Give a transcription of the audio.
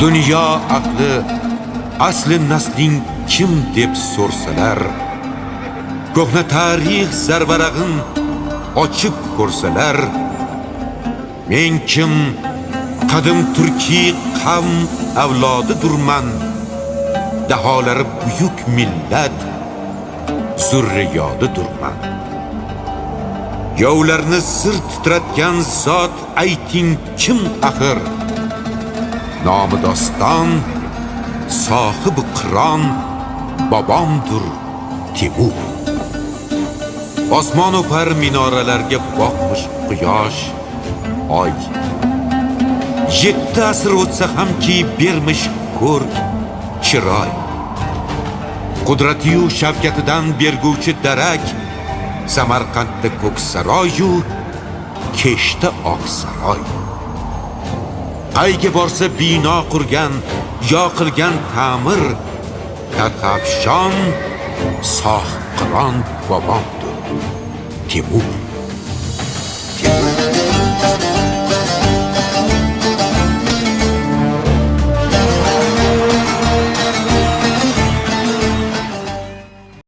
Dunyo aqli asli nasling kim deb so'rsalar, ko'hna tarix zarvarag'in ochib ko'rsalar, men kim qadim turkiy qavm avlodidurman, daholari buyuk millat zurriyodidurman. Yovlarni sir titratgan zot ayting kim axir? Nomi doston, sohibi qiron bobomdur Temur. Osmon o'par minoralarga boqmish quyosh, oy. 7 asr o'tsa hamki bermish ko'rk, chiroy. Qudratiyu shavkatidan berguvchi darak, Samarqandda ko'k saroyu, Keshda oq saroy. Qayga borsa bino qurgan, yo qilgan ta'mir, Tarxafshon, Sohqiron bobomdur Temur.